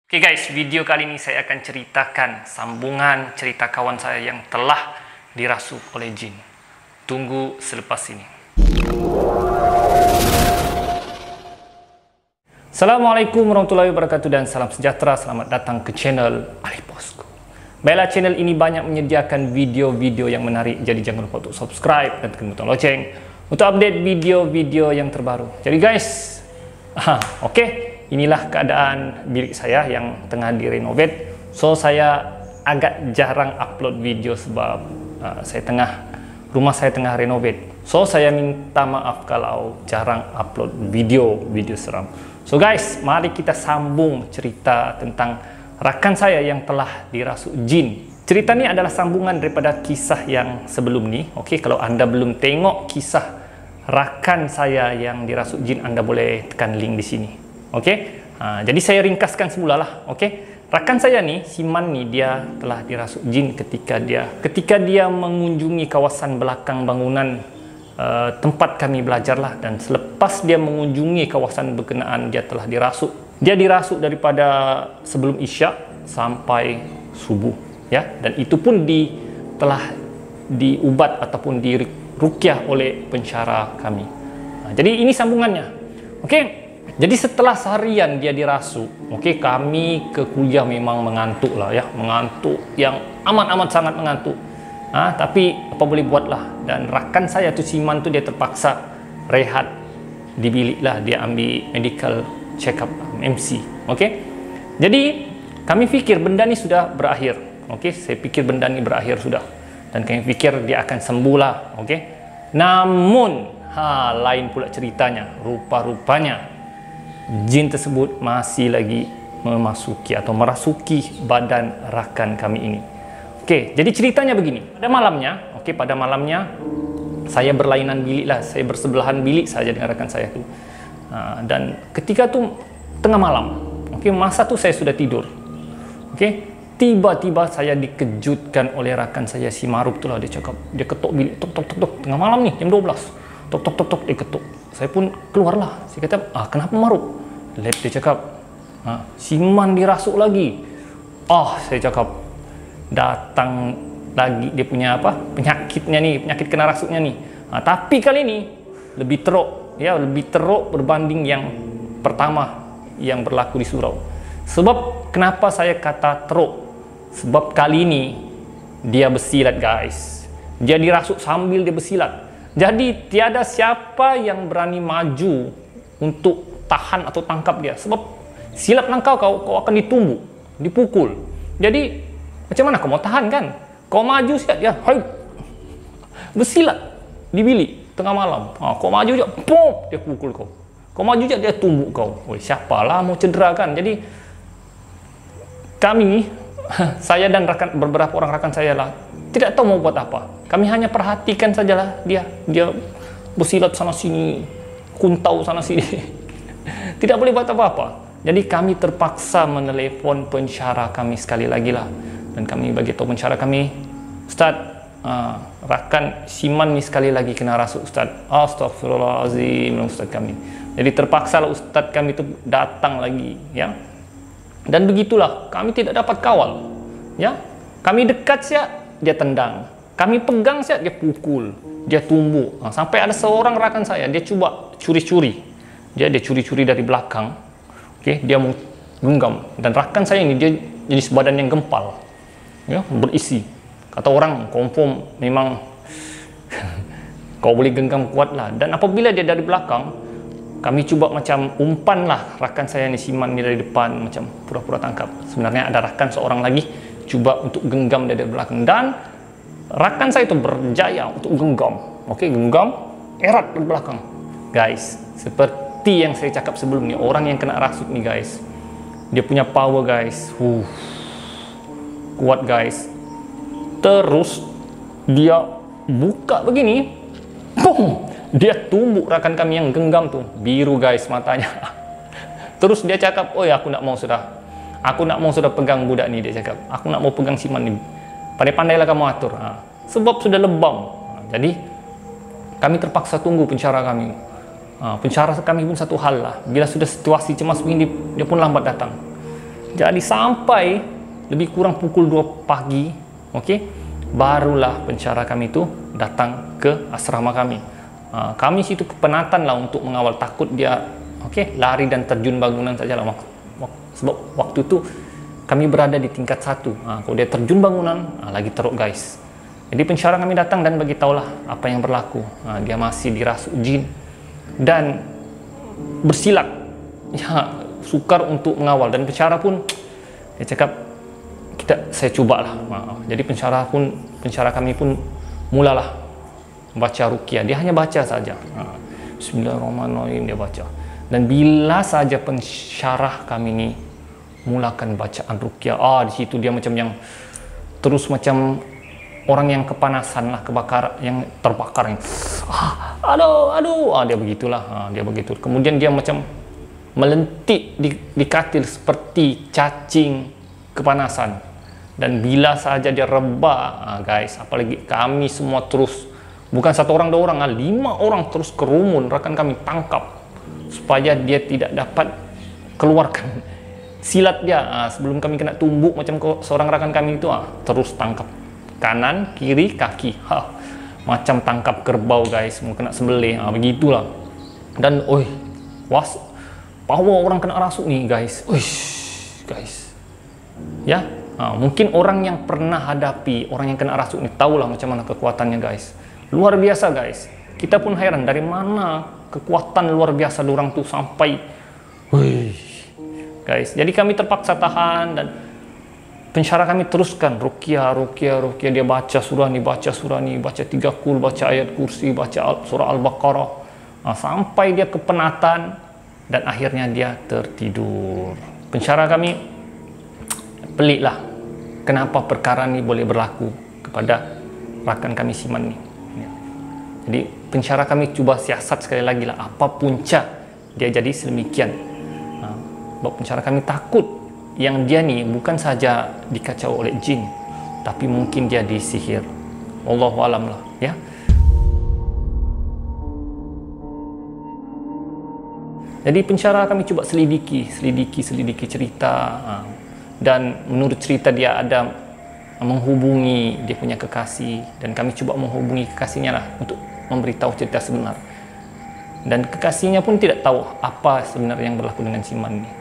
Oke guys, video kali ini saya akan ceritakan sambungan cerita kawan saya yang telah dirasuk oleh jin. Tunggu selepas ini. Assalamualaikum warahmatullahi wabarakatuh dan salam sejahtera. Selamat datang ke channel Ali Bosku. Baiklah, channel ini banyak menyediakan video-video yang menarik. Jadi jangan lupa untuk subscribe dan tekan butang lonceng untuk update video-video yang terbaru. Jadi guys, inilah keadaan bilik saya yang tengah direnovate. So saya agak jarang upload video sebab rumah saya tengah renovate. So saya minta maaf kalau jarang upload video seram. So guys, mari kita sambung cerita tentang rakan saya yang telah dirasuk jin. Cerita ini adalah sambungan daripada kisah yang sebelum ni. Okey, kalau anda belum tengok kisah rakan saya yang dirasuk jin, anda boleh tekan link di sini. Okey. Jadi saya ringkaskan semula lah. Okey. Rakan saya ni, Siman ni, dia telah dirasuk jin ketika dia mengunjungi kawasan belakang bangunan tempat kami belajar lah, dan selepas dia mengunjungi kawasan berkenaan dia telah dirasuk. Dia dirasuk daripada sebelum Isyak sampai subuh, ya, dan itu pun telah diubat ataupun diruqyah oleh pensyarah kami. Jadi ini sambungannya. Okey. Jadi setelah seharian dia dirasuk, okey, kami ke kuliah memang mengantuk lah, ya, mengantuk yang amat sangat mengantuk. Tapi apa boleh buatlah, dan rakan saya tu Siman tu dia terpaksa rehat di bilik lah, dia ambil medical check up, MC. Okey. Jadi kami fikir benda ni sudah berakhir. Okey, saya fikir benda ni berakhir sudah, dan kami fikir dia akan sembuh lah. Okey. Namun lain pula ceritanya. Rupa-rupanya jin tersebut masih lagi memasuki atau merasuki badan rakan kami ini. Okey, jadi ceritanya begini. Pada malamnya saya berlainan bilik lah, saya bersebelahan bilik saja dengan rakan saya tu. Dan ketika tu tengah malam, okey, masa tu saya sudah tidur. Okey, tiba-tiba saya dikejutkan oleh rakan saya si Maruf tu lah. Dia cakap, dia ketuk bilik, tok tok tok tok, tengah malam ni, jam 12. Tok tok tok tok, dia ketuk. Saya pun keluarlah. Saya kata, kenapa Maruf? Dia cakap, Siman dirasuk lagi. Saya cakap, datang lagi dia punya penyakitnya ni, penyakit kena rasuknya ni. Tapi kali ni lebih teruk berbanding yang pertama yang berlaku di surau. Sebab kenapa saya kata teruk? Sebab kali ni dia bersilat guys. Dia dirasuk sambil dia bersilat. Jadi tiada siapa yang berani maju untuk tahan atau tangkap dia. Sebab silap langkah kau akan ditumbuk, dipukul. Jadi macam mana kau mau tahan kan? Kau maju siap dia, bersilat di bilik tengah malam. Kau maju je, pom, dia pukul kau. Kau maju je, dia tumbuk kau. Siapalah mau cedera kan? Jadi kami, saya dan beberapa orang rakan saya lah, tidak tahu mau buat apa. Kami hanya perhatikan sajalah dia bersilat sana sini, kuntau sana sini. Tidak boleh buat apa-apa. Jadi kami terpaksa menelepon pensyarah kami sekali lagi lah, dan kami bagi tahu pensyarah kami, Ustaz, rakan Siman ni sekali lagi kena rasuk Ustaz. Astaghfirullahalazim, Ustaz kami. Jadi terpaksa lah Ustaz kami itu datang lagi, ya. Dan begitulah, kami tidak dapat kawal, ya. Kami dekat siap, dia tendang. Kami pegang siap, dia pukul, dia tumbuk. Sampai ada seorang rakan saya, dia cuba curi-curi. Dia curi-curi dari belakang. Okey, dia mau genggam. Dan rakan saya ini dia jadi sebadan yang gempal, ya, berisi. Kata orang, confirm memang kau boleh genggam kuat lah. Dan apabila dia dari belakang, kami cuba macam umpan lah rakan saya ni, Siman ni dari depan, macam pura-pura tangkap. Sebenarnya ada rakan seorang lagi cuba untuk genggam dia dari belakang, dan rakan saya itu berjaya untuk genggam. Okey, genggam erat dari belakang. Guys, seperti yang saya cakap sebelum ni, orang yang kena rasuk ni guys, dia punya power guys, kuat guys. Terus dia buka begini, boom, dia tumbuk rakan kami yang genggam tu, biru guys matanya. Terus dia cakap, aku nak mau sudah pegang budak ni. Dia cakap, aku nak mau pegang Siman ni, pandai-pandailah kamu atur. Sebab sudah lebam. Jadi kami terpaksa tunggu pensyarah kami. Pensyarah kami pun satu hal lah, bila sudah situasi cemas begini, dia pun lambat datang. Jadi sampai lebih kurang pukul 2 pagi, okey, barulah pensyarah kami itu datang ke asrama kami. Kami situ kepenatan lah untuk mengawal, takut dia lari dan terjun bangunan saja lah. Sebab waktu itu kami berada di tingkat 1. Kalau dia terjun bangunan, lagi teruk guys. Jadi pensyarah kami datang dan beritahulah apa yang berlaku. Dia masih dirasuk jin dan bersilat. Ya, sukar untuk mengawal, dan pensyarah pun dia cakap, saya cubalah. Jadi pensyarah kami pun mulalah baca ruqyah. Dia hanya baca saja. Bismillahirrahmanirrahim dia baca. Dan bila saja pensyarah kami ni mulakan bacaan ruqyah, di situ dia macam yang terus macam orang yang kepanasan lah, kebakar, yang terbakar, yang aduh, dia begitulah, dia begitu. Kemudian dia macam melentik di katil seperti cacing kepanasan. Dan bila saja dia reba, guys, apalagi kami semua terus, bukan 1 orang 2 orang, 5 orang terus kerumun, rakan kami tangkap supaya dia tidak dapat keluarkan silat dia. Sebelum kami kena tumbuk macam seorang rakan kami itu, terus tangkap kanan, kiri, kaki, macam tangkap kerbau guys, mau kena sembelih, begitulah. Dan power orang kena rasuk nih guys. Guys, ya, mungkin orang yang pernah hadapi orang yang kena rasuk nih tahulah macam mana kekuatannya guys. Luar biasa guys. Kita pun heran dari mana kekuatan luar biasa orang tuh sampai guys. Jadi kami terpaksa tahan dan pensyarah kami teruskan ruqyah. Dia baca surah ni, baca 3 kul, baca ayat kursi, baca surah Al-Baqarah, sampai dia kepenatan dan akhirnya dia tertidur. Pensyarah kami peliklah kenapa perkara ni boleh berlaku kepada rakan kami Siman ni. Jadi pensyarah kami cuba siasat sekali lagi lah, apa punca dia jadi sedemikian. Sebab pensyarah kami takut yang dia ni bukan saja dikacau oleh jin, tapi mungkin dia disihir. Wallahu alam lah, ya. Jadi pensyarah kami cuba selidiki cerita, dan menurut cerita dia ada menghubungi dia punya kekasih, dan kami cuba menghubungi kekasihnya lah untuk memberitahu cerita sebenar. Dan kekasihnya pun tidak tahu apa sebenarnya yang berlaku dengan Siman ni.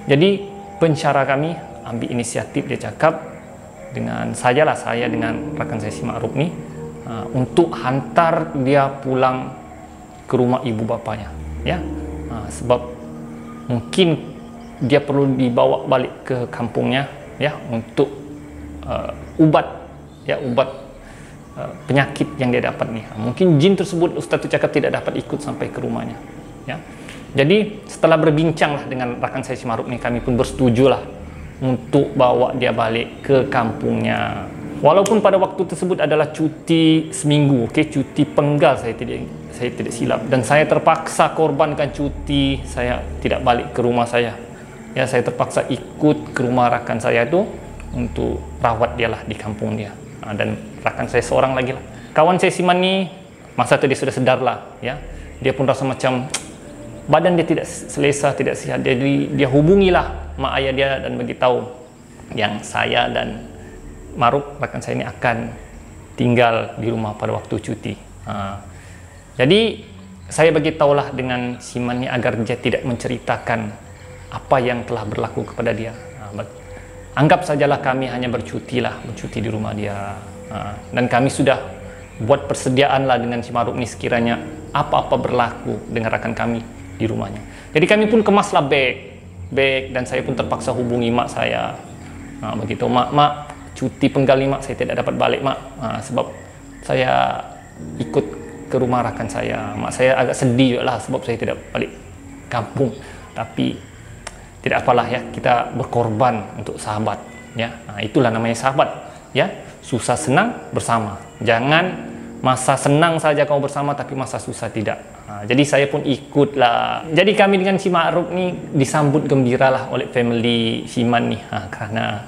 Jadi pensyarah kami ambil inisiatif, dia cakap dengan saya dengan rakan saya si Ma'ruf ni, untuk hantar dia pulang ke rumah ibu bapanya, ya. Sebab mungkin dia perlu dibawa balik ke kampungnya, ya, untuk ubat penyakit yang dia dapat ni. Mungkin jin tersebut ustaz tu cakap tidak dapat ikut sampai ke rumahnya, ya. Jadi setelah berbincang lah dengan rakan saya si Ma'ruf ni, kami pun bersetujulah untuk bawa dia balik ke kampungnya. Walaupun pada waktu tersebut adalah cuti seminggu, cuti penggal, saya tidak silap, dan saya terpaksa korbankan cuti saya tidak balik ke rumah saya. Ya, saya terpaksa ikut ke rumah rakan saya itu untuk rawat dia lah di kampung dia. Dan rakan saya seorang lagi lah. Kawan saya Siman ni masa itu dia sudah sedar lah, ya. Dia pun rasa macam badan dia tidak selesa, tidak sihat. Jadi dia hubungilah mak ayah dia dan beritahu yang saya dan Ma'ruf rakan saya ini akan tinggal di rumah pada waktu cuti. Jadi saya beritahulah dengan Siman ni agar dia tidak menceritakan apa yang telah berlaku kepada dia. Anggap sajalah kami hanya bercuti di rumah dia. Dan kami sudah buat persediaan lah dengan si Ma'ruf ni sekiranya apa-apa berlaku dengan rakan kami di rumahnya. Jadi kami pun kemaslah beg, dan saya pun terpaksa hubungi mak saya. Begitu, mak, cuti penggal ni mak, saya tidak dapat balik mak, sebab saya ikut ke rumah rakan saya. Mak saya agak sedih juga lah sebab saya tidak balik kampung. Tapi tidak apalah, ya, kita berkorban untuk sahabat, ya. Itulah namanya sahabat, ya. Susah senang bersama. Jangan masa senang saja kau bersama tapi masa susah tidak. Jadi saya pun ikutlah. Jadi kami dengan si Ma'ruf ni disambut gembira lah oleh family Siman ni, karena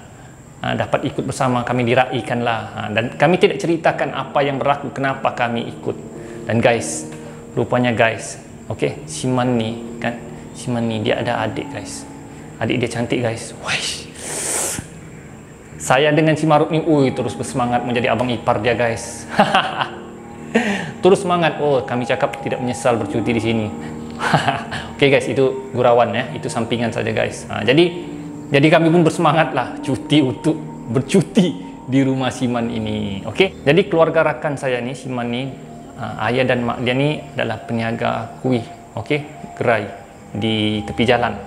dapat ikut bersama, kami diraikan lah. Dan kami tidak ceritakan apa yang berlaku, kenapa kami ikut. Dan guys, rupanya guys, Siman ni dia ada adik guys. Adik dia cantik guys. Waish. Saya dengan si Marut ni, terus bersemangat menjadi abang ipar dia guys. Terus semangat. Oh, kami cakap tidak menyesal bercuti di sini. Oke guys, itu gurauan ya, itu sampingan saja guys. Jadi kami pun bersemangat lah cuti untuk bercuti di rumah Siman ini. Oke, jadi keluarga rakan saya ni, Siman ni, ayah dan mak dia ni adalah peniaga kuih, gerai di tepi jalan.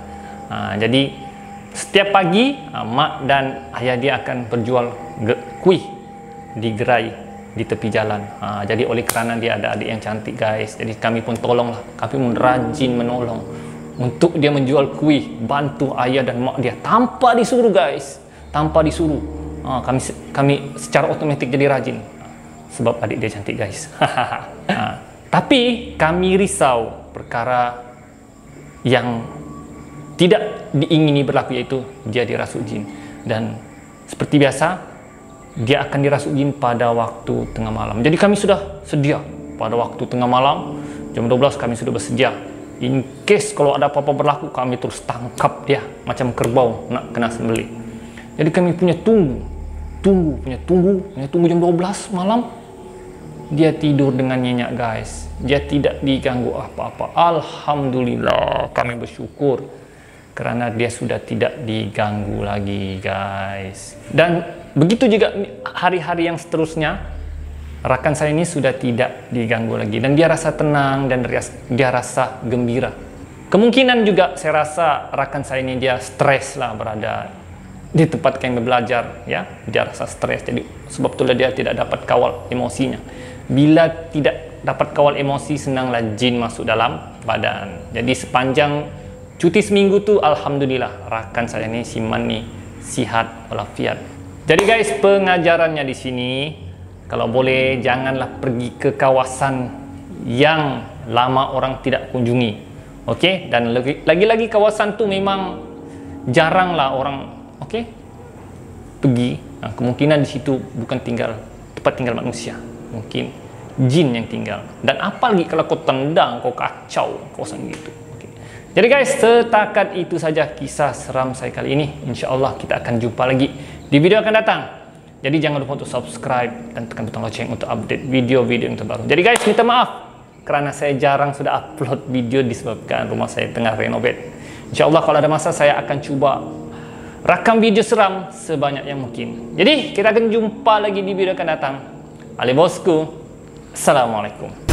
Jadi setiap pagi mak dan ayah dia akan berjual kuih di gerai di tepi jalan. Jadi oleh kerana dia ada adik yang cantik guys, jadi kami pun tolonglah, kami pun rajin menolong untuk dia menjual kuih, bantu ayah dan mak dia tanpa disuruh guys, tanpa disuruh. Kami secara otomatik jadi rajin sebab adik dia cantik guys. Tapi kami risau perkara yang tidak diingini berlaku, yaitu dia dirasuk jin. Dan seperti biasa, dia akan dirasuk jin pada waktu tengah malam. Jadi kami sudah sedia pada waktu tengah malam, jam 12 kami sudah bersedia. In case kalau ada apa-apa berlaku, kami terus tangkap dia macam kerbau nak kena sembelih. Jadi kami punya tunggu jam 12 malam. Dia tidur dengan nyenyak guys. Dia tidak diganggu apa-apa. Alhamdulillah, kami bersyukur kerana dia sudah tidak diganggu lagi guys. Dan begitu juga hari-hari yang seterusnya, rakan saya ini sudah tidak diganggu lagi dan dia rasa tenang dan dia rasa gembira. Kemungkinan juga saya rasa rakan saya ini dia stres lah berada di tempat kami belajar ya. Dia rasa stres, jadi sebab itulah dia tidak dapat kawal emosinya. Bila tidak dapat kawal emosi, senanglah jin masuk dalam badan. Jadi sepanjang cuti seminggu tu, alhamdulillah rakan saya ni, Siman ni, sihat walafiat. Jadi guys, pengajarannya di sini, kalau boleh janganlah pergi ke kawasan yang lama orang tidak kunjungi. Dan lagi-lagi kawasan tu memang jaranglah orang pergi. Kemungkinan di situ bukan tempat tinggal manusia, mungkin jin yang tinggal. Dan apalagi kalau kau tendang, kau kacau kawasan gitu. Jadi guys, setakat itu saja kisah seram saya kali ini. InsyaAllah kita akan jumpa lagi di video akan datang. Jadi jangan lupa untuk subscribe dan tekan butang lonceng untuk update video-video yang terbaru. Jadi guys, minta maaf kerana saya jarang sudah upload video disebabkan rumah saya tengah renovate. InsyaAllah kalau ada masa saya akan cuba rakam video seram sebanyak yang mungkin. Jadi kita akan jumpa lagi di video akan datang. Ali bosku, Assalamualaikum.